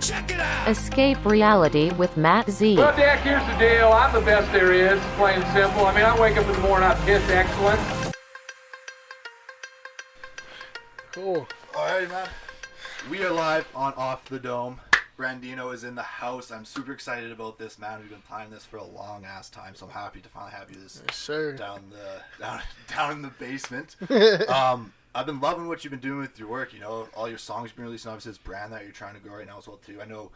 Check it out! Escape reality with Matt Z. Well, Dak, here's the deal. I'm the best there is, plain and simple. I mean, I wake up in the morning, I piss excellent. Cool. Alright, man. We are live on Off the Dome. Brandino is in the house. I'm super excited about this, man. We've been planning this for a long ass time, so I'm happy to finally have you this Yes, sir. down in the basement. I've been loving what you've been doing with your work. You know, all your songs you've been releasing. Obviously, this brand that you're trying to grow right now as well too. I know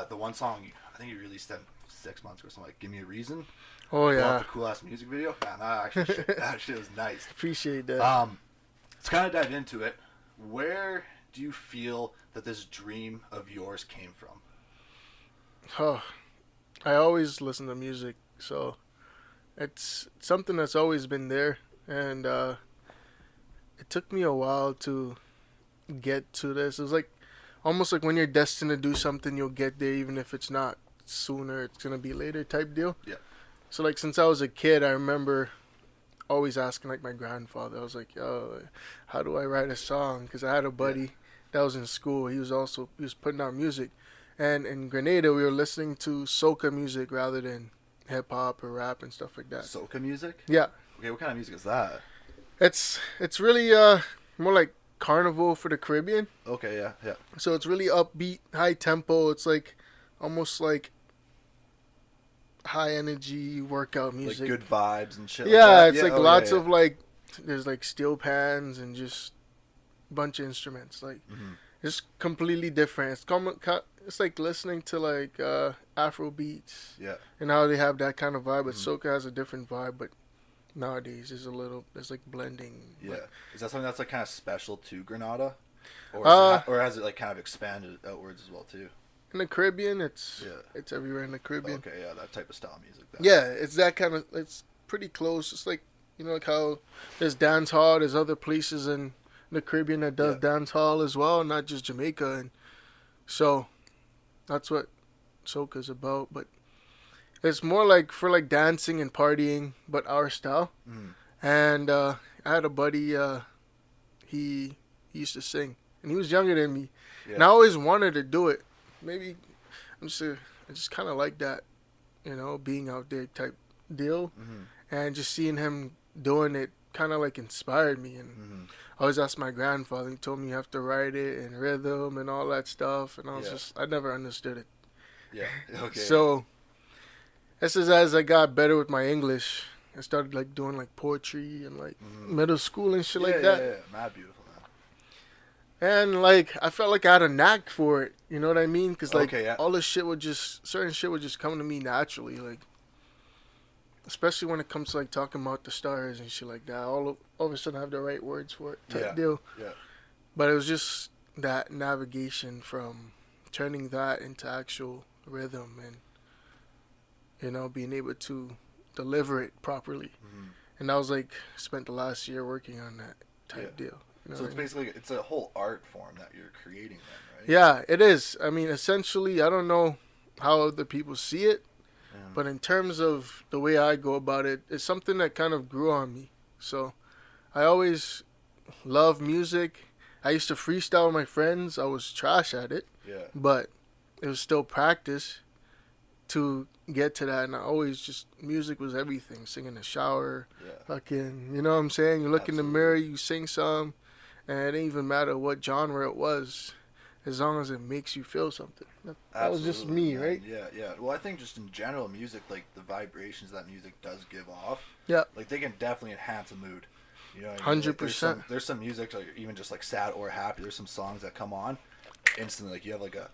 the one song I think you released that 6 months ago, something like "Give Me a Reason." Oh yeah. The cool ass music video. Man, that shit was nice. Appreciate that. Let's kind of dive into it. Where do you feel that this dream of yours came from? Oh, I always listen to music, so it's something that's always been there, and it took me a while to get to this. It was like almost like when you're destined to do something, you'll get there, even if it's not sooner, it's gonna be later type deal. Yeah. So like since I was a kid, I remember always asking like my grandfather. I was like, "Yo, how do I write a song?" Because I had a buddy that was in school. He was putting out music, and in Grenada we were listening to soca music rather than hip hop or rap and stuff like that. Soca music? Yeah. Okay, what kind of music is that? It's really more like carnival for the Caribbean. Okay, yeah. So it's really upbeat, high tempo. It's like almost like high energy workout music. Like good vibes and shit. Yeah, like it's that. like lots of like there's like steel pans and just a bunch of instruments. Like it's completely different. It's like listening to like Afro beats. Yeah. And how they have that kind of vibe, but soca has a different vibe. But nowadays there's like blending. Yeah. But, Is that something that's like kind of special to Grenada, or has it like kind of expanded outwards as well too? in the Caribbean, it's everywhere in the Caribbean. Okay, yeah, that type of style music. Then. Yeah, it's that kind of. It's pretty close. It's like like how there's dance hall. There's other places in the Caribbean that does dance hall as well, not just Jamaica. And so that's what soca's about. But it's more like for like dancing and partying, but our style. And I had a buddy. He used to sing, and he was younger than me. And I always wanted to do it. Maybe I just kind of like that, being out there type deal. And just seeing him doing it kind of like inspired me. And I always asked my grandfather. He told me you have to write it in rhythm and all that stuff. And I was I never understood it. Yeah. Okay. So as I got better with my English, I started like doing like poetry and like middle school and shit like that. Yeah, mad beautiful, man. And like I felt like I had a knack for it. You know what I mean? Because like all this shit certain shit would just come to me naturally. Like especially when it comes to like talking about the stars and shit like that. All of a sudden I have the right words for it type deal. Yeah. But it was just that navigation from turning that into actual rhythm and being able to deliver it properly. And I was like spent the last year working on that type deal. So it's basically it's a whole art form that you're creating then, right? Yeah, it is. I mean, essentially, I don't know how other people see it, but in terms of the way I go about it, it's something that kind of grew on me. So I always loved music. I used to freestyle with my friends. I was trash at it, but it was still practice to get to that. And I always just, music was everything. Sing in the shower, fucking, you know what I'm saying? You look in the mirror, you sing some. And it didn't even matter what genre it was, as long as it makes you feel something. That was just me, man. right? Yeah. Well, I think just in general, music, like the vibrations that music does give off, like they can definitely enhance a mood. You know what I mean? 100%. Like there's some music, like even just like sad or happy. There's some songs that come on instantly, like you have like a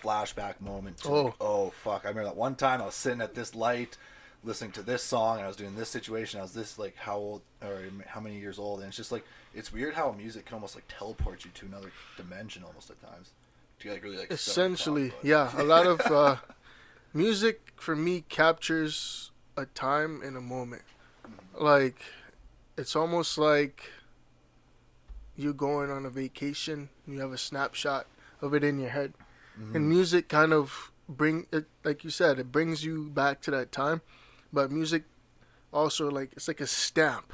flashback moment. To like, oh fuck! I remember that one time I was sitting at this light, listening to this song, and I was doing this situation. I was this like how old or how many years old, and it's just like it's weird how music can almost like teleport you to another dimension almost at times. To like really like essentially, a lot of music for me captures a time in a moment. Like it's almost like you going on a vacation. You have a snapshot of it in your head, and music kind of bring it, like you said, it brings you back to that time. But music also like it's like a stamp.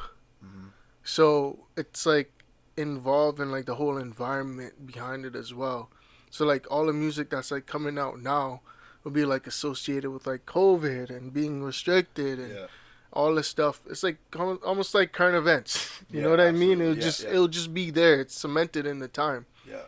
So it's like involved in like the whole environment behind it as well. So like all the music that's like coming out now will be like associated with like COVID and being restricted and all this stuff. It's like almost like current events. You know what I mean? It'll just be there. It's cemented in the time. Yeah.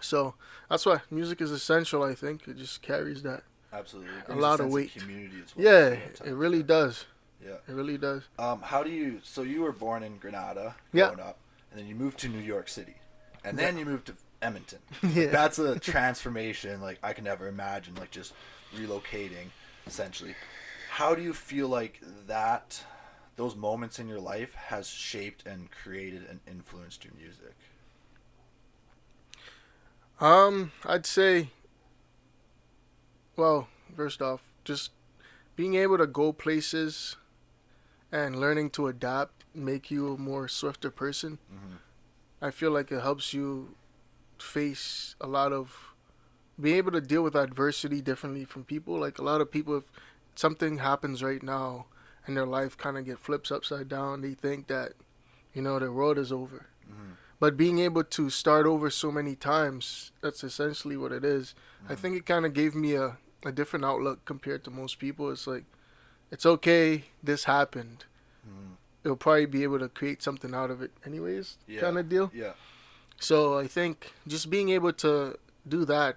So that's why music is essential. I think it just carries that. Absolutely. A lot of weight. Community as well. Yeah, it really does. Yeah. It really does. How do you? So you were born in Grenada, growing up, and then you moved to New York City, and then you moved to Edmonton. Yeah. That's a transformation like I can never imagine. Like just relocating, essentially. How do you feel like those moments in your life has shaped and created and influenced your music? I'd say, well, first off, just being able to go places and learning to adapt make you a more swifter person. Mm-hmm. I feel like it helps you face a lot of, be able to deal with adversity differently from people. Like a lot of people, if something happens right now and their life kind of flips upside down, they think that, their world is over. Mm-hmm. But being able to start over so many times, that's essentially what it is. Mm-hmm. I think it kind of gave me a different outlook compared to most people. It's like, it's okay, this happened. Mm-hmm. You'll probably be able to create something out of it anyways, kind of deal. Yeah. So I think just being able to do that,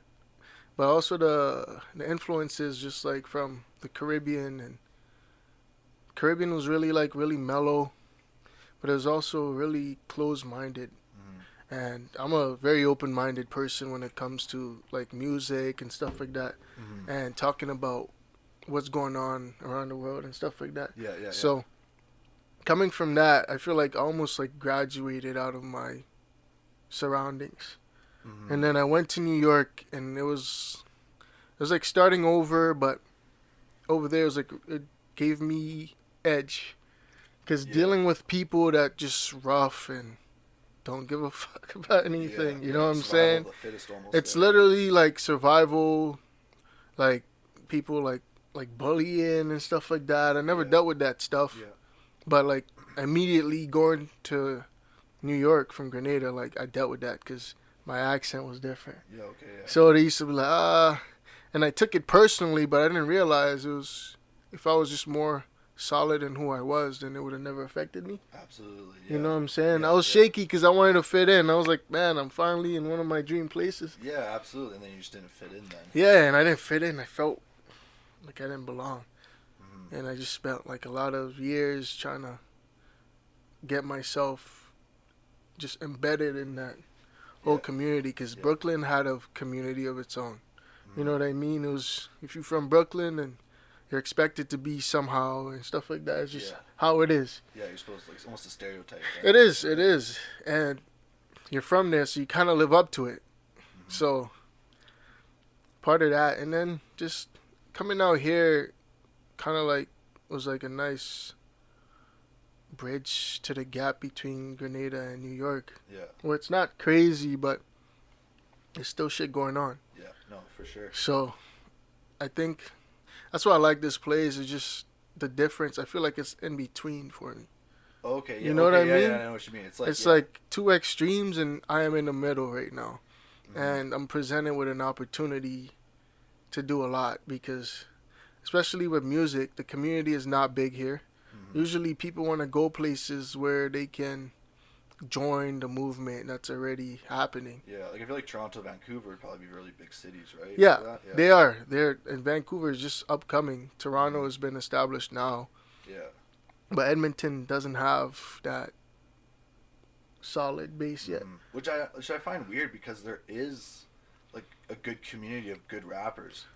but also the influences just like from the Caribbean, and Caribbean was really mellow, but it was also really closed-minded. Mm-hmm. And I'm a very open-minded person when it comes to like music and stuff like that, Mm-hmm. and talking about what's going on around the world and stuff like that. Yeah. So coming from that, I feel like I almost like graduated out of my surroundings. Mm-hmm. And then I went to New York, and it was like starting over, but over there it was like it gave me edge, because dealing with people that just rough and don't give a fuck about anything, you know what I'm saying? It's literally like survival, like people like bullying and stuff like that. I never dealt with that stuff, but like immediately going to New York from Grenada, like I dealt with that because my accent was different. So they used to be like, and I took it personally, but I didn't realize it was, if I was just more solid in who I was, then it would have never affected me. Absolutely. You know what I'm saying? I was shaky because I wanted to fit in. I was like, man, I'm finally in one of my dream places. Yeah, absolutely. And then you just didn't fit in then. Yeah, and I didn't fit in. I felt like I didn't belong. Mm-hmm. And I just spent like a lot of years trying to get myself just embedded in that whole community, because Brooklyn had a community of its own. You know what I mean? It was, if you're from Brooklyn and you're expected to be somehow and stuff like that, it's just how it is. Yeah, you're supposed to, like, it's almost a stereotype. Right? It is. And you're from there, so you kind of live up to it. Mm-hmm. So part of that, and then just coming out here kind of like was like a nice bridge to the gap between Grenada and New York. Yeah. Well, it's not crazy, but there's still shit going on. Yeah, no, for sure. So I think that's why I like this place, is just the difference. I feel like it's in between for me. Okay, yeah. You know what I mean? Yeah, I know what you mean. It's like two extremes, and I am in the middle right now. Mm-hmm. And I'm presented with an opportunity to do a lot, because especially with music, the community is not big here. Mm-hmm. Usually people want to go places where they can join the movement that's already happening. Yeah, like I feel like Toronto, Vancouver would probably be really big cities, right? Yeah, they are. And Vancouver is just upcoming. Toronto has been established now. Yeah. But Edmonton doesn't have that solid base yet. Which I find weird, because there is like a good community of good rappers.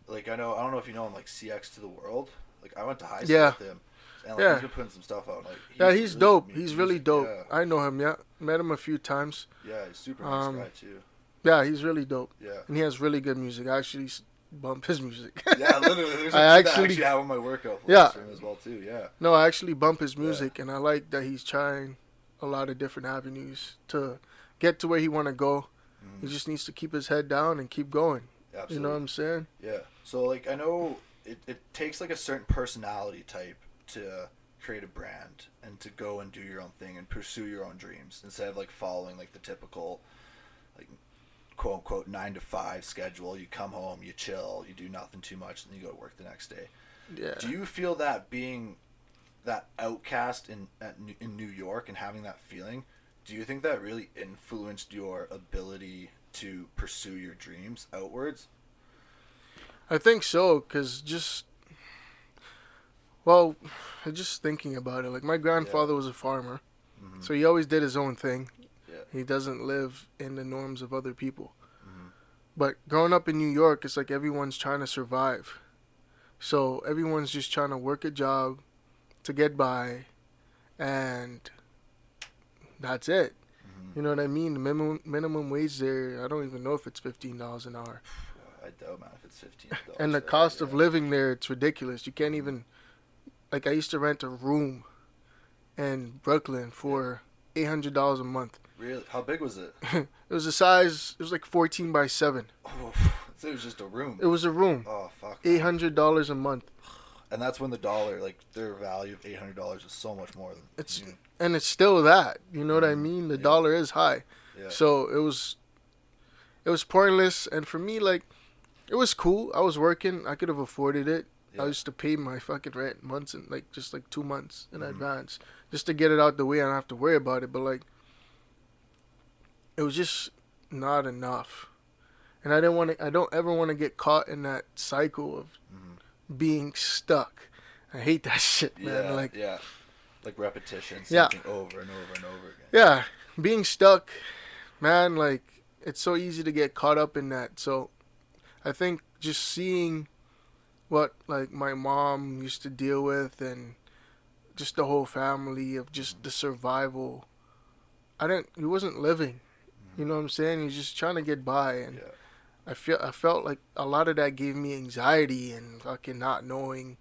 Like I don't know if you know him, like 𝐂𝐎𝐿. Like I went to high school with him. And like, he's been putting some stuff out. Like he's really dope. He's really dope. Yeah. I know him. Yeah, met him a few times. Yeah, he's super nice guy too. Yeah, he's really dope. Yeah, and he has really good music. I actually bump his music. Yeah, literally. There's I actually have on my workout list for him as well too. Yeah. No, I actually bump his music, and I like that he's trying a lot of different avenues to get to where he want to go. Mm-hmm. He just needs to keep his head down and keep going. Absolutely. You know what I'm saying? Yeah. So like I know it takes like a certain personality type to create a brand and to go and do your own thing and pursue your own dreams, instead of like following like the typical like quote unquote 9 to 5 schedule. You come home, you chill, you do nothing too much, and you go to work the next day. Yeah. Do you feel that being that outcast in New York and having that feeling, do you think that really influenced your ability to pursue your dreams outwards? I think so, because just thinking about it, like my grandfather was a farmer, so he always did his own thing. Yeah. He doesn't live in the norms of other people. But growing up in New York, it's like everyone's trying to survive. So everyone's just trying to work a job to get by, and that's it. You know what I mean? The minimum wage there, I don't even know if it's $15 an hour. I doubt, man, if it's $15. And the cost of living there, it's ridiculous. You can't even, like, I used to rent a room in Brooklyn for $800 a month. Really? How big was it? It was a size, it was like 14 by 7. Oh, so it was just a room. It was a room. Oh, fuck. $800 a month. And that's when the dollar, like, their value of $800 is so much more than... And it's still that. You know what I mean? The dollar is high. Yeah. So it was pointless. And for me, like, it was cool. I was working. I could have afforded it. Yeah. I used to pay my fucking rent months and just 2 months in advance just to get it out the way and not have to worry about it. But like, it was just not enough. And I don't ever want to get caught in that cycle of being stuck. I hate that shit, man. Like repetition, Yeah. something over and over and over again. Yeah, being stuck, man, like, it's so easy to get caught up in that. So I think just seeing what, like, my mom used to deal with and just the whole family of just the survival, he wasn't living. You know what I'm saying? He was just trying to get by. And I felt like a lot of that gave me anxiety and fucking not knowing.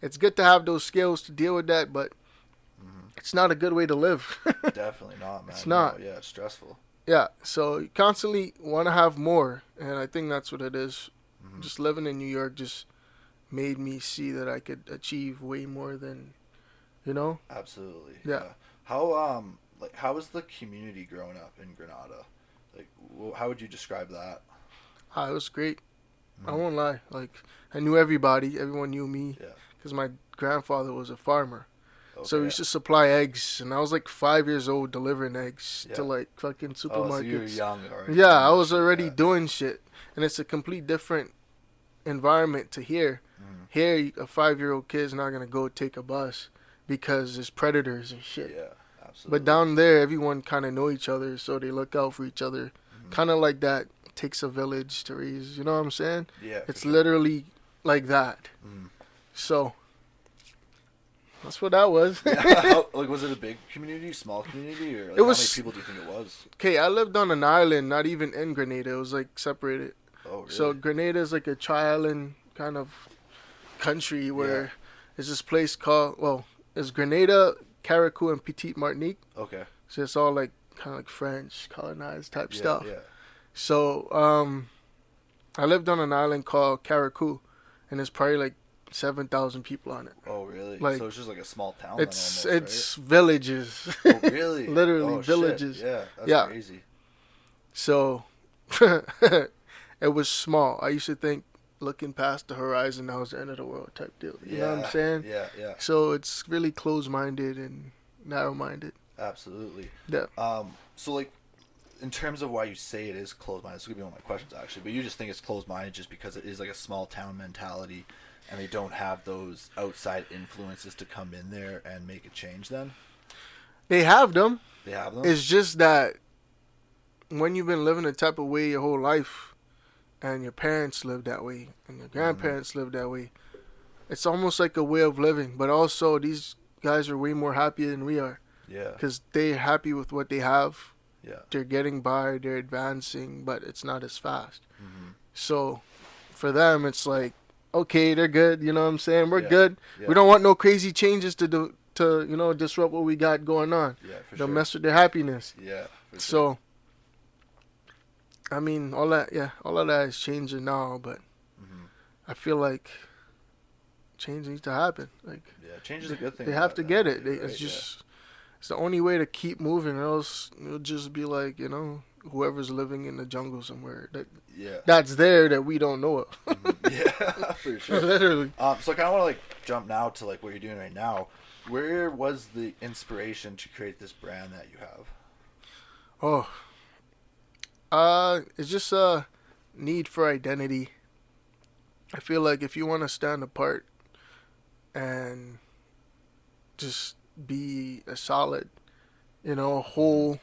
It's good to have those skills to deal with that, but it's not a good way to live. Definitely not, man. It's not. No, yeah, it's stressful. Yeah, so you constantly want to have more, and I think that's what it is. Just living in New York just made me see that I could achieve way more than, you know? Absolutely. Yeah. How how was the community growing up in Grenada? Like, how would you describe that? It was great. I won't lie. Like, I knew everybody. Everyone knew me. Yeah. Because my grandfather was a farmer. Okay. So he used to supply eggs, and I was like 5 years old delivering eggs to like fucking supermarkets. Oh, so you were young already. Yeah, I was already doing shit, and it's a complete different environment to here. Here, a 5-year-old kid's not gonna go take a bus because there's predators and shit. Yeah, absolutely. But down there, everyone kind of know each other, so they look out for each other. Kind of like that. Takes a village to raise. You know what I'm saying? Yeah. It's literally like that. So. That's what that was. Was it a big community, small community, or like, It was, how many people do you think it was? Okay, I lived on an island, not even in Grenada. It was like separated. Oh, really? So Grenada is like a tri-island kind of country where there's this place called, it's Grenada, 𝐂𝐿𝐴, and Petite Martinique. Okay. So it's all like kind of like French colonized type stuff. Yeah. So I lived on an island called 𝐂𝐿𝐴, and there's probably like 7,000 people on it. Oh, really? Like, so it's just like a small town. It's then almost, right? villages. Oh, really? Literally villages. Shit. Yeah, that's crazy. So it was small. I used to think looking past the horizon, that was the end of the world type deal. You know what I'm saying? Yeah. So it's really closed-minded and narrow-minded. Absolutely. Yeah. So like, in terms of why you say it is closed-minded, this could be one of my questions actually, but you just think it's closed-minded just because it is like a small town mentality, and they don't have those outside influences to come in there and make a change then? They have them. They have them? It's just that when you've been living a type of way your whole life, and your parents live that way, and your grandparents live that way, it's almost like a way of living. But also, these guys are way more happier than we are. Yeah. Because they're happy with what they have. Yeah. They're getting by, they're advancing, but it's not as fast. So for them, it's like, okay, they're good. You know what I'm saying? We're good. Yeah. We don't want no crazy changes to disrupt what we got going on. Yeah, for They'll sure. mess with their happiness. Yeah. For So, I mean, all of that is changing now, but I feel like change needs to happen. Like, change is a good thing. they have to get it. Right, It's the only way to keep moving, or else it'll just be like, whoever's living in the jungle somewhere Yeah. that's there that we don't know of. Yeah, for sure. Literally. So I kind of want to like jump now to like what you're doing right now. Where was the inspiration to create this brand that you have? It's just a need for identity. I feel like if you want to stand apart and just be a solid, whole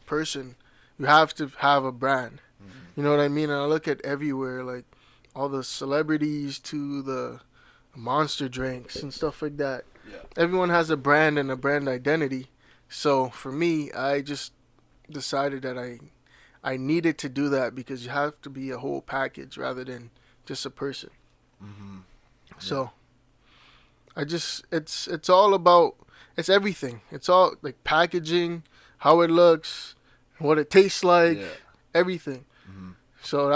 person, you have to have a brand. Mm-hmm. You know what I mean? And I look at everywhere, like all the celebrities to the monster drinks and stuff like that. Yeah. Everyone has a brand and a brand identity. So for me, I just decided that I needed to do that because you have to be a whole package rather than just a person. Mm-hmm. Yeah. So it's all about, it's everything. It's all like packaging, how it looks, what it tastes like, everything. Mm-hmm. So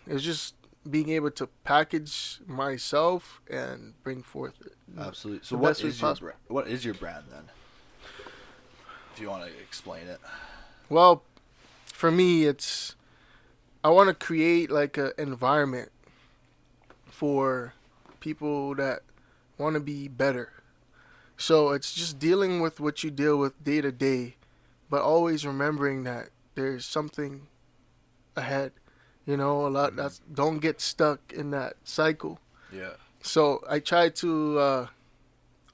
it's just being able to package myself and bring forth it. Absolutely. So what is your brand then? If you want to explain it. Well, for me, I want to create like an environment for people that want to be better. So it's just dealing with what you deal with day to day, but always remembering that there's something ahead. Don't get stuck in that cycle. Yeah. So I try to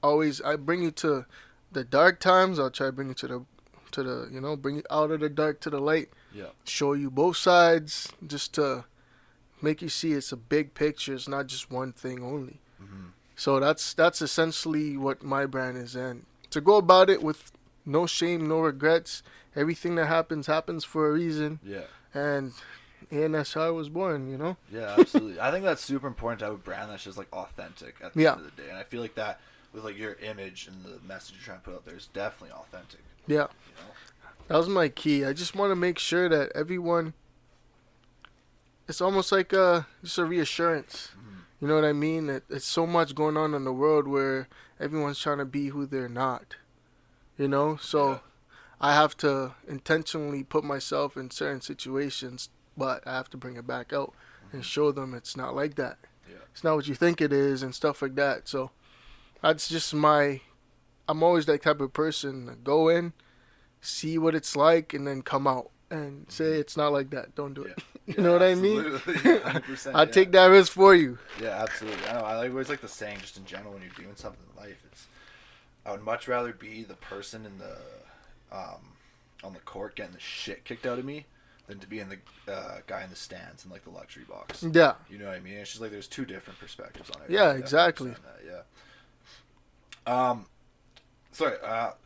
I bring you to the dark times. I'll try to bring you to the bring you out of the dark to the light. Yeah. Show you both sides, just to make you see it's a big picture. It's not just one thing only. Mm-hmm. So that's essentially what my brand is, and to go about it with no shame, no regrets. Everything that happens for a reason. Yeah. And ANSR was born, Yeah, absolutely. I think that's super important to have a brand that's just like authentic at the end of the day. And I feel like that with like your image and the message you're trying to put out there is definitely authentic. Yeah. That was my key. I just want to make sure that everyone, it's almost like just a reassurance. Mm-hmm. You know what I mean? It's so much going on in the world where everyone's trying to be who they're not. So I have to intentionally put myself in certain situations, but I have to bring it back out and show them it's not like that. Yeah. It's not what you think it is and stuff like that. So that's just I'm always that type of person to go in, see what it's like, and then come out and say it's not like that. Don't do it. You know what absolutely. I mean? 100%. I'll take that risk for you. Yeah, absolutely. I know. I always like the saying, just in general, when you're doing something in life, I would much rather be the person in the on the court getting the shit kicked out of me than to be in the guy in the stands in like the luxury box. Yeah. You know what I mean? It's just like there's two different perspectives on it. Yeah, exactly. Yeah. Sorry,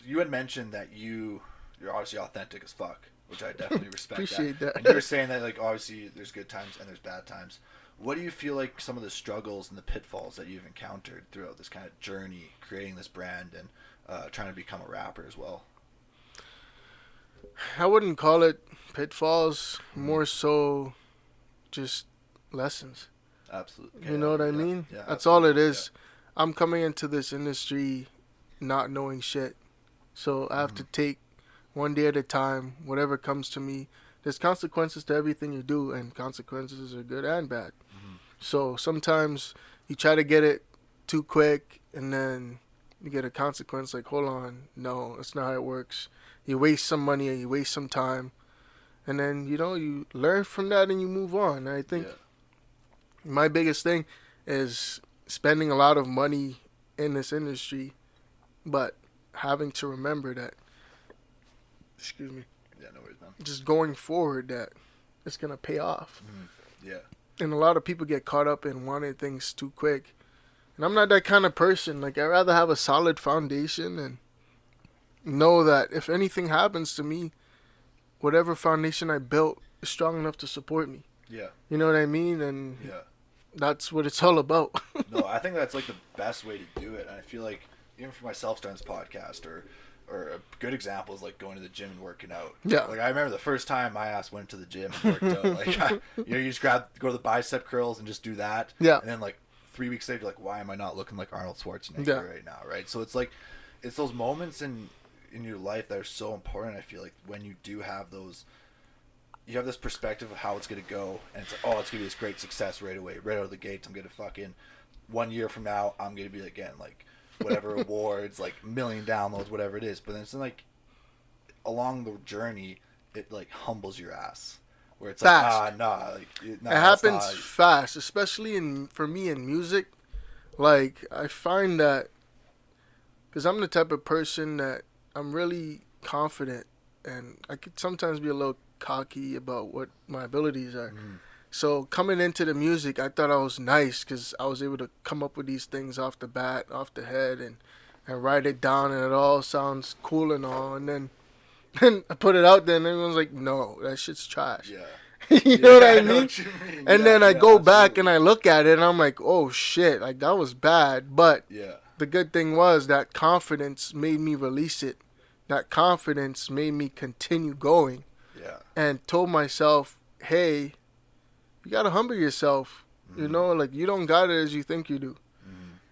you had mentioned that you're obviously authentic as fuck, which I definitely respect. Appreciate that. And you were saying that like obviously there's good times and there's bad times. What do you feel like some of the struggles and the pitfalls that you've encountered throughout this kind of journey, creating this brand and trying to become a rapper as well? I wouldn't call it pitfalls, more so just lessons. Absolutely. You know what I mean? Yeah, that's all it is. Yeah. I'm coming into this industry not knowing shit. So I have to take one day at a time, whatever comes to me. There's consequences to everything you do, and consequences are good and bad. Mm-hmm. So sometimes you try to get it too quick, and then you get a consequence like, hold on, no, that's not how it works. You waste some money, or you waste some time, and then, you learn from that and you move on. And I think my biggest thing is spending a lot of money in this industry, but having to remember that, excuse me, no worries, man. Just going forward that it's going to pay off. Mm-hmm. Yeah. And a lot of people get caught up in wanting things too quick. And I'm not that kind of person. Like, I'd rather have a solid foundation and know that if anything happens to me, whatever foundation I built is strong enough to support me. Yeah. You know what I mean? And that's what it's all about. No, I think that's like the best way to do it. And I feel like even for myself starting this podcast or a good example is like going to the gym and working out. Yeah. Like I remember the first time my ass went to the gym and worked out. Like you just go to the bicep curls and just do that. Yeah. And then like 3 weeks later, you're like, why am I not looking like Arnold Schwarzenegger right now? Right. So it's like, it's those moments in your life that are so important. I feel like when you do have those you have this perspective of how it's going to go, and it's like, oh, it's going to be this great success right away, right out of the gates. I'm going to fucking 1 year from now, I'm going to be again like whatever awards, like 1 million downloads, whatever it is. But then it's like along the journey, it like humbles your ass, where it's fast. It happens fast, especially for me in music. Like, I find that because I'm the type of person that I'm really confident, and I could sometimes be a little cocky about what my abilities are. So coming into the music, I thought I was nice because I was able to come up with these things off the bat, off the head, and write it down, and it all sounds cool and all. And then I put it out there, and everyone's like, "No, that shit's trash." Yeah. You know what I mean? know what you mean. And then I go back and I look at it, and I'm like, "Oh shit, like that was bad." But the good thing was that confidence made me release it. That confidence made me continue going. Yeah. And told myself, hey, you got to humble yourself. You know, like, you don't got it as you think you do.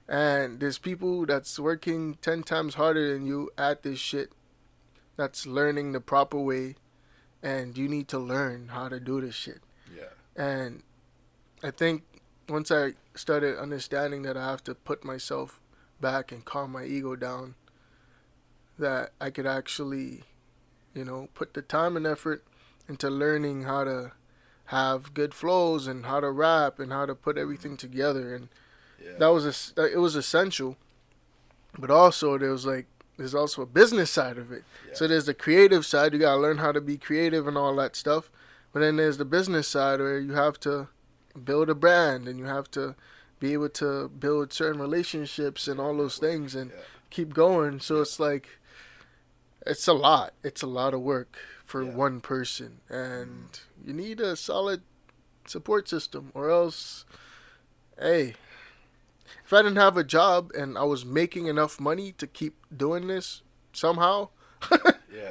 And there's people that's working 10 times harder than you at this shit, that's learning the proper way. And you need to learn how to do this shit. Yeah. And I think once I started understanding that I have to put myself back and calm my ego down, that I could actually, you know, put the time and effort into learning how to have good flows and how to rap and how to put everything together. And it was essential. But also there's also a business side of it. So there's the creative side. You got to learn how to be creative and all that stuff. But then there's the business side where you have to build a brand, and you have to be able to build certain relationships and all those things and keep going. So it's like, it's a lot. It's a lot of work for one person. And you need a solid support system, or else, hey, if I didn't have a job and I was making enough money to keep doing this somehow,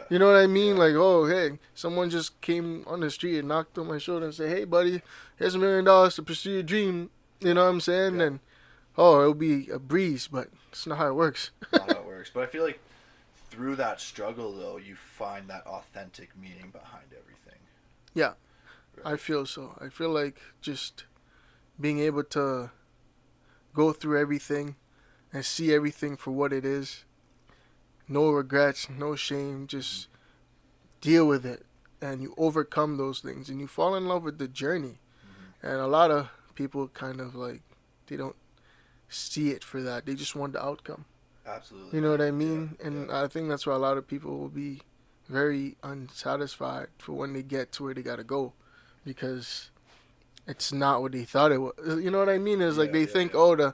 you know what I mean? Like, oh, hey, someone just came on the street and knocked on my shoulder and said, hey, buddy, here's $1 million to pursue your dream. You know what I'm saying? And, it'll be a breeze, but it's not how it works. Not how it works. But I feel like through that struggle, though, you find that authentic meaning behind everything. Yeah, right. I feel so. I feel like just being able to go through everything and see everything for what it is. No regrets, no shame, just deal with it. And you overcome those things, and you fall in love with the journey. And a lot of people kind of like, they don't see it for that. They just want the outcome. Absolutely. You know what I mean? And I think that's why a lot of people will be very unsatisfied for when they get to where they got to go, because it's not what they thought it was. You know what I mean? It's like they think, oh, the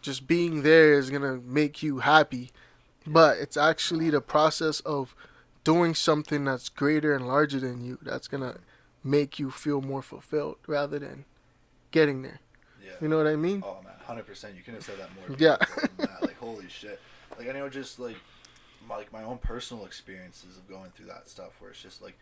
just being there is going to make you happy. But it's actually the process of doing something that's greater and larger than you that's going to make you feel more fulfilled rather than getting there. Yeah. You know what I mean? Oh, man, 100%. You couldn't have said that more. Yeah. Than that. Like, holy shit. Like, I know just, like my own personal experiences of going through that stuff, where it's just, like,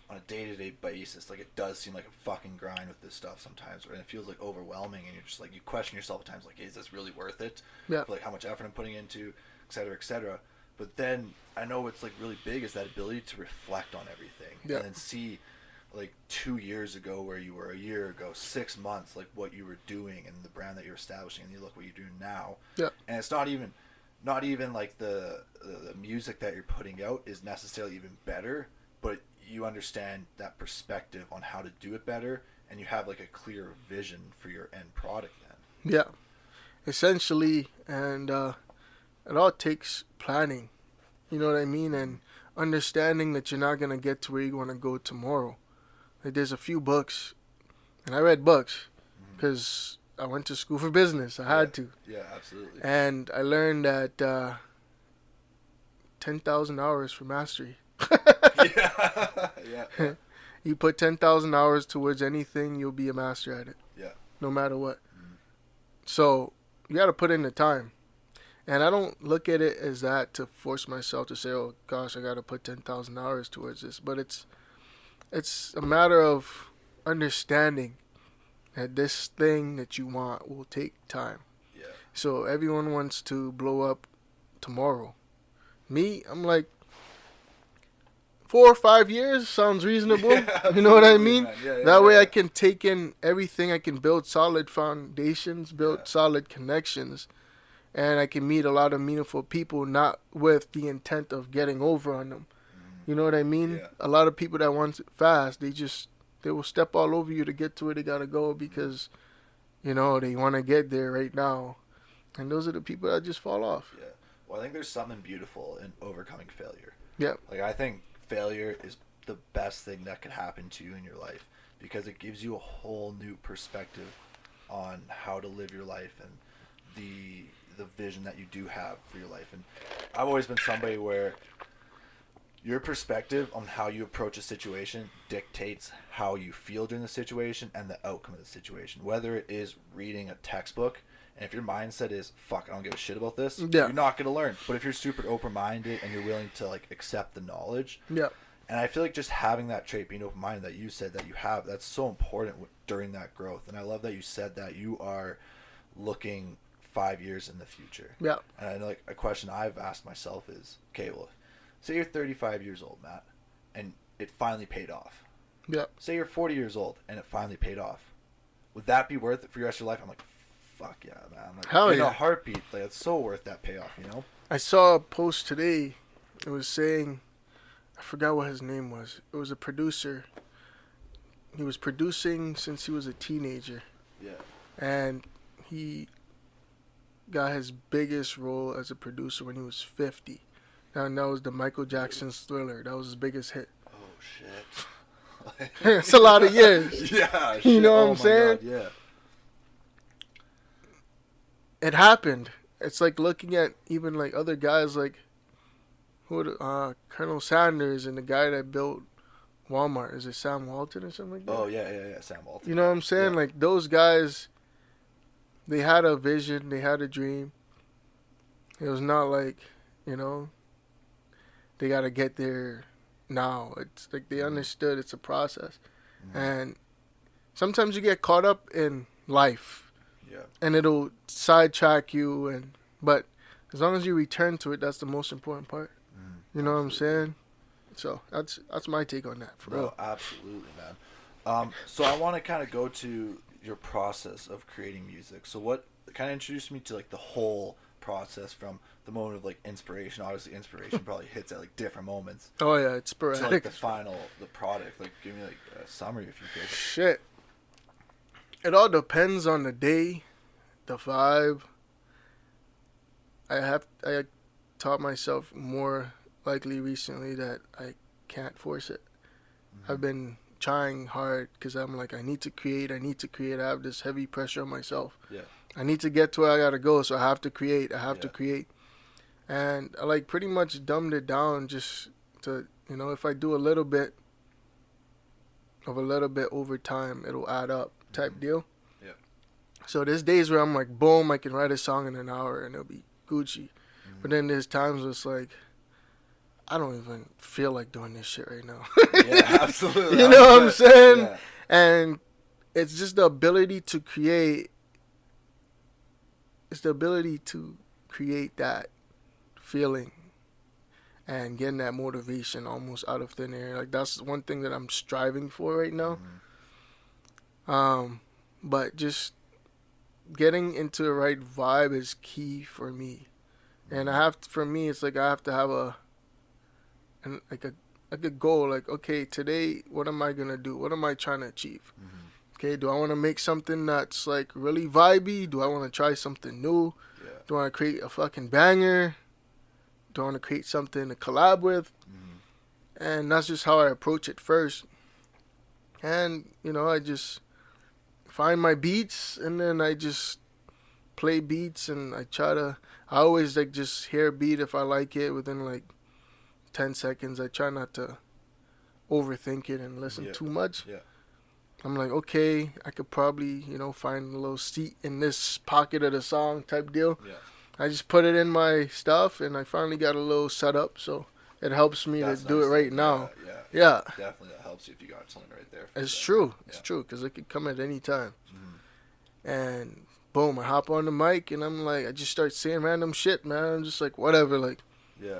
on a day-to-day basis, like, it does seem like a fucking grind with this stuff sometimes, and it feels, like, overwhelming, and you're just, like, you question yourself at times, like, hey, is this really worth it? Yeah. For, like, how much effort I'm putting into, et cetera, et cetera. But then I know what's, like, really big is that ability to reflect on everything. Yeah. And then see, like, 2 years ago where you were, a year ago, 6 months, like, what you were doing and the brand that you're establishing, and you look what you're doing now. Yeah. And it's not even like the music that you're putting out is necessarily even better, but you understand that perspective on how to do it better, and you have, like, a clear vision for your end product then. Yeah. Essentially, and it all takes planning. You know what I mean? And understanding that you're not going to get to where you want to go tomorrow. Like, there's a few books, and I read books because I went to school for business. I had to. Yeah, absolutely. And I learned that 10,000 hours for mastery. Yeah. You put 10,000 hours towards anything, you'll be a master at it. Yeah. No matter what. So you got to put in the time. And I don't look at it as that to force myself to say, oh, gosh, I got to put 10,000 hours towards this. But it's a matter of understanding that this thing that you want will take time. Yeah. So everyone wants to blow up tomorrow. Me, I'm like, 4 or 5 years sounds reasonable. Yeah, you know what I absolutely, mean? man. Yeah, That way yeah. I can take in everything. I can build solid foundations, build Yeah. solid connections, and I can meet a lot of meaningful people, not with the intent of getting over on them. You know what I mean? Yeah. A lot of people that want it fast, they will step all over you to get to where they gotta go because, they want to get there right now. And those are the people that just fall off. Yeah. Well, I think there's something beautiful in overcoming failure. Yeah. Like, I think failure is the best thing that could happen to you in your life because it gives you a whole new perspective on how to live your life and the vision that you do have for your life. And I've always been somebody where your perspective on how you approach a situation dictates how you feel during the situation and the outcome of the situation. Whether it is reading a textbook, and if your mindset is, fuck, I don't give a shit about this, you're not going to learn. But if you're super open-minded and you're willing to, like, accept the knowledge, and I feel like just having that trait, being open-minded that you said that you have, that's so important during that growth. And I love that you said that you are looking 5 years in the future. Yeah. And, like, a question I've asked myself is, okay, well, say you're 35 years old, Matt, and it finally paid off. Yeah. Say you're 40 years old and it finally paid off. Would that be worth it for your rest of your life? I'm like, fuck yeah, man. I'm like, hell in yeah. a heartbeat, like, it's so worth that payoff, you know? I saw a post today. It was saying, I forgot what his name was. It was a producer. He was producing since he was a teenager. Yeah. And he got his biggest role as a producer when he was 50. And that was the Michael Jackson's Thriller. That was his biggest hit. Oh, shit. It's a lot of years. Yeah. Shit. You know what Oh I'm saying? God, yeah. It happened. It's like looking at even like other guys like Colonel Sanders and the guy that built Walmart. Is it Sam Walton or something like that? Oh, yeah. Sam Walton. You know what I'm saying? Yeah. Like those guys, they had a vision, they had a dream. It was not like, they got to get there now. It's like they understood it's a process. And sometimes you get caught up in life. Yeah. And it'll sidetrack you, but as long as you return to it, that's the most important part. You know what I'm saying? So that's my take on that, for real. Absolutely, man. So I want to kind of go to your process of creating music. So what kind of introduced me to like the whole process from the moment of like inspiration. Obviously, inspiration probably hits at like different moments. Oh yeah, it's sporadic. To like the product. Like, give me like a summary if you could. Shit. It all depends on the day, the vibe. I taught myself more likely recently that I can't force it. I've been trying hard because I'm like, I need to create. I have this heavy pressure on myself. Yeah. I need to get to where I gotta go, so I have to create. And I like pretty much dumbed it down just to, if I do a little bit over time, it'll add up type deal. Yeah. So there's days where I'm like, boom, I can write a song in an hour and it'll be Gucci. But then there's times where it's like, I don't even feel like doing this shit right now. Yeah, absolutely. You know what I'm saying? Yeah. And it's just the ability to create. It's the ability to create that feeling and getting that motivation almost out of thin air. Like, that's one thing that I'm striving for right now. But just getting into the right vibe is key for me. And for me, it's like I have to have a goal. Like, okay, today, what am I gonna do? What am I trying to achieve? Okay, do I want to make something that's like really vibey? Do I want to try something new? Yeah. Do I want to create a fucking banger? Do I want to create something to collab with? And that's just how I approach it first. And, I just find my beats and then I just play beats and I always like just hear a beat if I like it within like 10 seconds. I try not to overthink it and listen too much. Yeah. I'm like, okay, I could probably, find a little seat in this pocket of the song type deal. Yeah. I just put it in my stuff, and I finally got a little setup, so it helps me to do it right now. Yeah. Definitely, that helps you if you got something right there. It's true. It's true, because it could come at any time. And boom, I hop on the mic, and I'm like, I just start saying random shit, man. I'm just like, whatever, like. Yeah.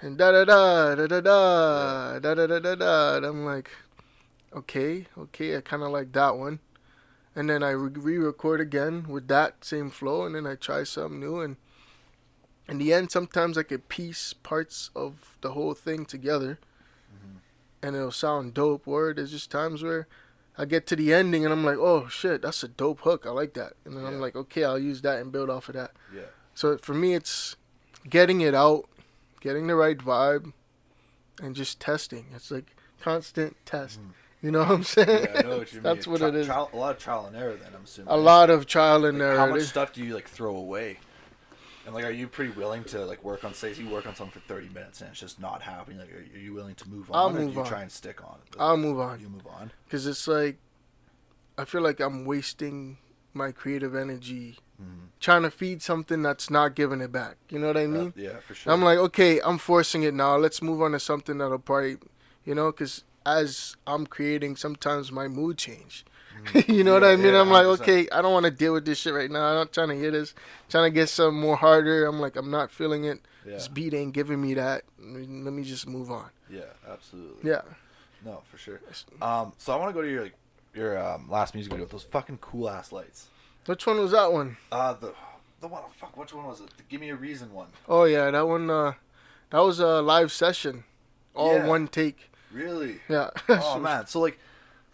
and da da da da da da da da da da da. And I'm like, okay, I kind of like that one. And then I re-record again with that same flow, and then I try something new. And in the end, sometimes I could piece parts of the whole thing together, and it'll sound dope. Or there's just times where I get to the ending, and I'm like, oh shit, that's a dope hook. I like that. And then I'm like, okay, I'll use that and build off of that. Yeah. So for me, it's getting it out, getting the right vibe, and just testing. It's like constant test. You know what I'm saying? Yeah, I know what you mean. That's what it is. A lot of trial and error then, I'm assuming. A lot of trial and error. How much stuff do you like throw away? And like, are you pretty willing to like work on, say you work on something for 30 minutes and it's just not happening? Like, are you willing to move on? I'll or move do you on. try and stick on it? I'll move on. You move on? Because it's like, I feel like I'm wasting my creative energy trying to feed something that's not giving it back. You know what I mean? Yeah, for sure. I'm like, okay, I'm forcing it now. Let's move on to something that'll probably, you know, because as I'm creating, sometimes my mood change. You know what I mean? I'm like, 100%. okay, I don't want to deal with this shit right now. I'm not trying to hear this. Trying to get something more harder. I'm like, I'm not feeling it. Yeah. This beat ain't giving me that. Let me just move on. Yeah, absolutely. Yeah. No, for sure. So I want to go to your last music video with those fucking cool ass lights. Which one was that one? The one, fuck, which one was it? The Give Me a Reason one. Oh yeah, that one. That was a live session, all one take. Really? Yeah. Oh man, so like,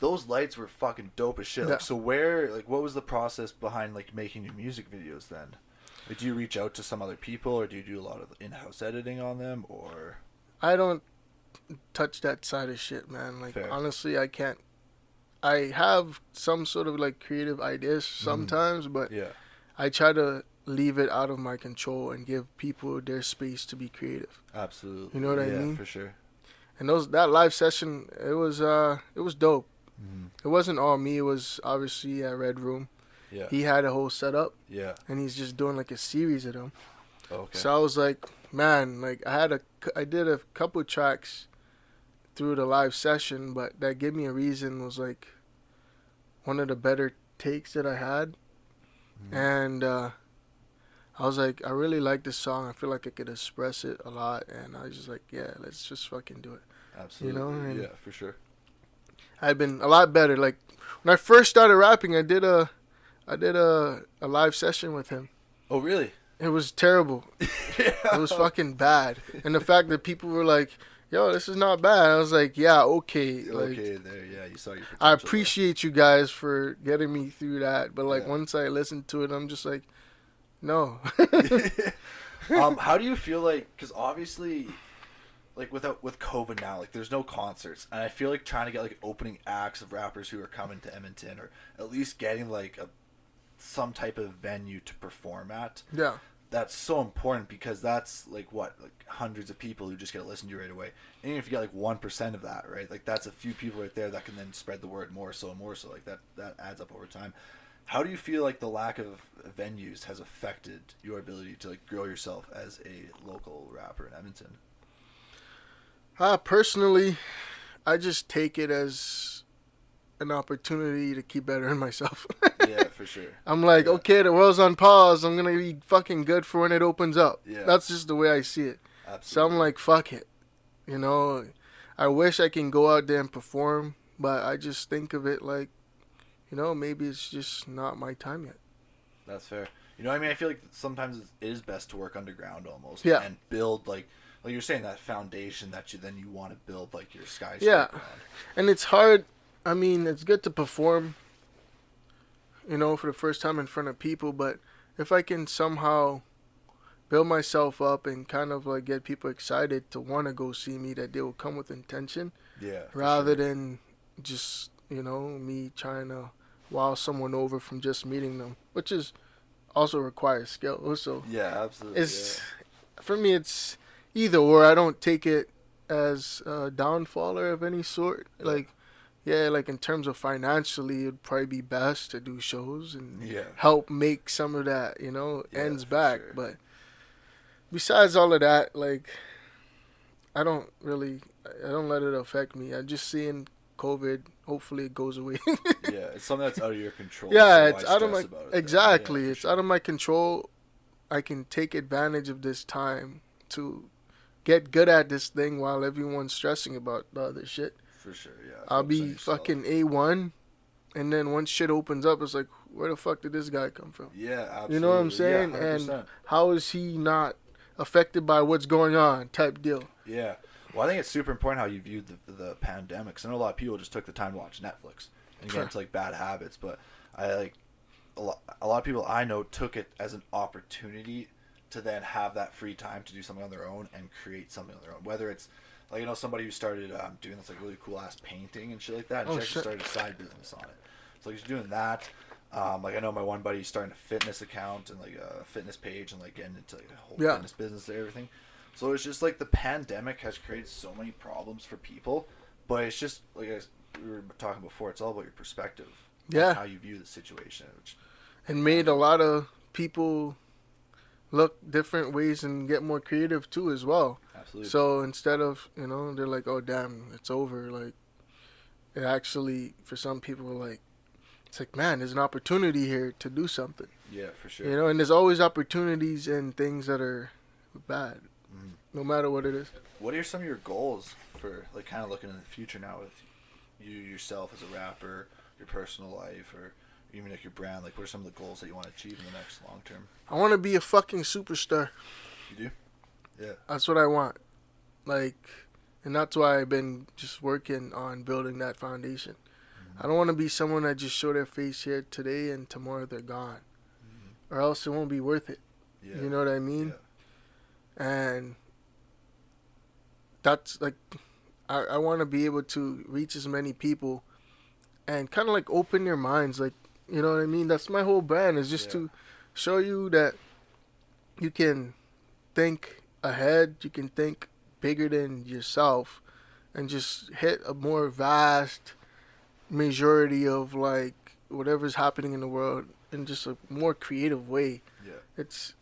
those lights were fucking dope as shit. Yeah. Like, so what was the process behind like making your music videos then? Like, do you reach out to some other people, or do you do a lot of in-house editing on them, or? I don't touch that side of shit, man. Like, Fair. honestly, I can't. I have some sort of like creative ideas sometimes, but Yeah. I try to leave it out of my control and give people their space to be creative. Absolutely. You know what I Yeah, mean? for sure. And that live session, it was dope. It wasn't all me. It was obviously at Red Room. Yeah. He had a whole setup, Yeah. and he's just doing like a series of them. Okay. So I was like, man, like I did a couple tracks through the live session, but that Give Me a Reason was like one of the better takes that I had. And I was like, I really like this song. I feel like I could express it a lot, and I was just like, yeah, let's just fucking do it. Absolutely. You know, and yeah, for sure. I've been a lot better. Like when I first started rapping, I did a live session with him. Oh really? It was terrible. Yeah. It was fucking bad. And the fact that people were like, yo, this is not bad. I was like, yeah, okay. Like, Okay, there. Yeah, you saw your potential I there. appreciate you guys for getting me through that. But like Yeah. once I listened to it, I'm just like, no. How do you feel like? Because obviously, like with COVID now, like there's no concerts, and I feel like trying to get like opening acts of rappers who are coming to Edmonton, or at least getting like some type of venue to perform at. Yeah. That's so important, because that's like hundreds of people who just get to listen to you right away. And even if you get like 1% of that, right? Like that's a few people right there that can then spread the word more so. Like that adds up over time. How do you feel like the lack of venues has affected your ability to like grow yourself as a local rapper in Edmonton? Personally, I just take it as an opportunity to keep bettering myself. Yeah, for sure. I'm like, Yeah. okay, the world's on pause. I'm going to be fucking good for when it opens up. Yeah. That's just the way I see it. Absolutely. So I'm like, fuck it. You know, I wish I can go out there and perform, but I just think of it like, you know, maybe it's just not my time yet. That's fair. You know what I mean? I feel like sometimes it is best to work underground almost. Yeah. And build like you're saying, that foundation that you want to build like your skyscraper Yeah. on. And it's hard. I mean, it's good to perform, you know, for the first time in front of people, but if I can somehow build myself up and kind of like get people excited to want to go see me, that they will come with intention, Yeah. for rather sure. than just, you know, me trying to wow someone over from just meeting them, which is also requires skill. So Yeah, absolutely. it's, for me, it's either or. I don't take it as a downfaller of any sort. Like, yeah, like in terms of financially, it'd probably be best to do shows and Yeah. help make some of that, you know, Yeah, ends for back. sure. But besides all of that, like, I don't let it affect me. I'm just seeing COVID. Hopefully it goes away. Yeah, it's something that's out of your control. Yeah, so it's why out of stress my, about it then? exactly. Yeah, for It's sure. out of my control. I can take advantage of this time to get good at this thing while everyone's stressing about the other shit. For sure, yeah. I'll Focus on be yourself. fucking A1, and then once shit opens up, it's like, where the fuck did this guy come from? Yeah, absolutely. You know what I'm saying? Yeah, and 100%. how is he not affected by what's going on type deal? Yeah. Well, I think it's super important how you viewed the pandemic. 'Cause I know a lot of people just took the time to watch Netflix and get into like bad habits, but I like a lot of people I know took it as an opportunity to then have that free time to do something on their own and create something on their own. Whether it's like, you know, somebody who started doing this like really cool ass painting and shit like that, and she actually started a side business on it. So like he's doing that. Like I know my one buddy starting a fitness account and like a fitness page and like getting into like a whole fitness business and everything. So it's just like the pandemic has created so many problems for people, but it's just like we were talking before, it's all about your perspective. Yeah. How you view the situation. And made a lot of people look different ways and get more creative too as well. Absolutely. So instead of, you know, they're like, oh damn, it's over. Like, it actually, for some people, like, it's like, man, there's an opportunity here to do something. Yeah, for sure. You know, and there's always opportunities in things that are bad, no matter what it is. What are some of your goals for, like, kind of looking in the future now with you yourself as a rapper, your personal life, or even like your brand? Like, what are some of the goals that you want to achieve in the next long term? I want to be a fucking superstar. You do? Yeah. That's what I want. Like, and that's why I've been just working on building that foundation. I don't want to be someone that just show their face here today and tomorrow they're gone. Or else it won't be worth it. Yeah. You know what I mean? Yeah. And that's like, I want to be able to reach as many people and kind of like open your minds. Like, you know what I mean? That's my whole brand, is just to show you that you can think ahead, you can think bigger than yourself, and just hit a more vast majority of like whatever's happening in the world in just a more creative way. Yeah.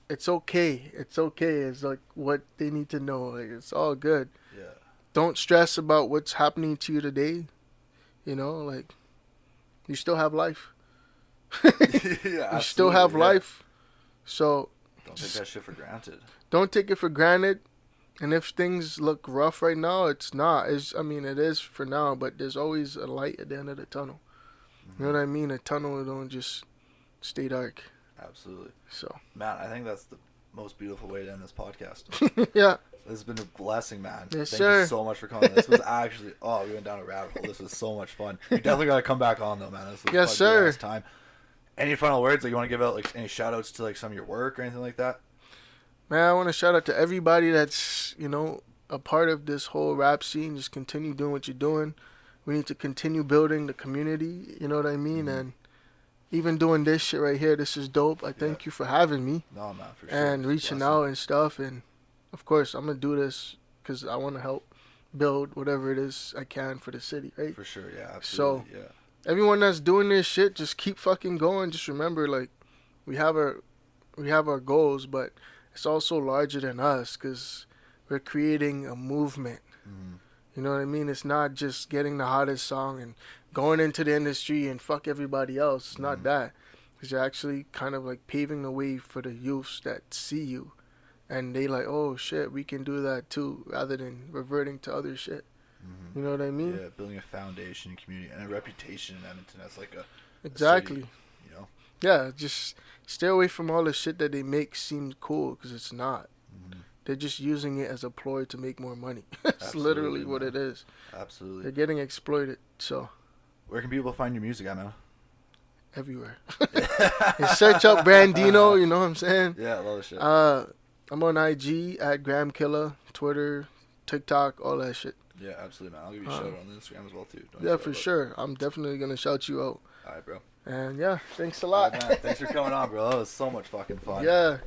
It's okay. It's okay. It's like what they need to know. Like, it's all good. Yeah. Don't stress about what's happening to you today. You know, like, you still have life. Yeah, You still have life. So Don't take that shit for granted. don't take it for granted. And if things look rough right now, it's not. I mean, it is for now, but there's always a light at the end of the tunnel. You know what I mean? A tunnel don't just stay dark. Absolutely. So, Matt, I think that's the most beautiful way to end this podcast. yeah. This has been a blessing, man. Yes, Thank sir. you so much for coming. This was actually, we went down a rabbit hole. This was so much fun. You definitely got to come back on, though, man. This was Yes, a sir. good-ass time. Any final words? Like, you want to give out like any shout outs to like some of your work or anything like that? Man, I want to shout out to everybody that's, you know, a part of this whole rap scene. Just continue doing what you're doing. We need to continue building the community, you know what I mean? And even doing this shit right here, this is dope. I thank you for having me No, man, for sure. and reaching out and stuff. And, of course, I'm going to do this because I want to help build whatever it is I can for the city, right? For sure, yeah, absolutely. So, yeah. everyone that's doing this shit, just keep fucking going. Just remember, like, we have our goals, but it's also larger than us because we're creating a movement. You know what I mean? It's not just getting the hottest song and going into the industry and fuck everybody else. It's not that. Because you're actually kind of like paving the way for the youths that see you. And they like, oh shit, we can do that too, rather than reverting to other shit. You know what I mean? Yeah, building a foundation in community and a reputation in Edmonton as like a Exactly. city, you know? Yeah, just stay away from all the shit that they make seem cool, because it's not. They're just using it as a ploy to make more money. That's literally what it is. Absolutely. They're getting exploited. So, Where can people find your music at, man? everywhere. You search up Brandino, you know what I'm saying? Yeah, I love this shit. I'm on IG at GramKiller, Twitter, TikTok, all that shit. Yeah, absolutely, man. I'll give you a shout out on Instagram as well, too. Don't Yeah, sweat for about it. sure. I'm definitely going to shout you out. All right, bro. And yeah, thanks a All lot. right, man. Thanks for coming on, bro. That was so much fucking fun. Yeah.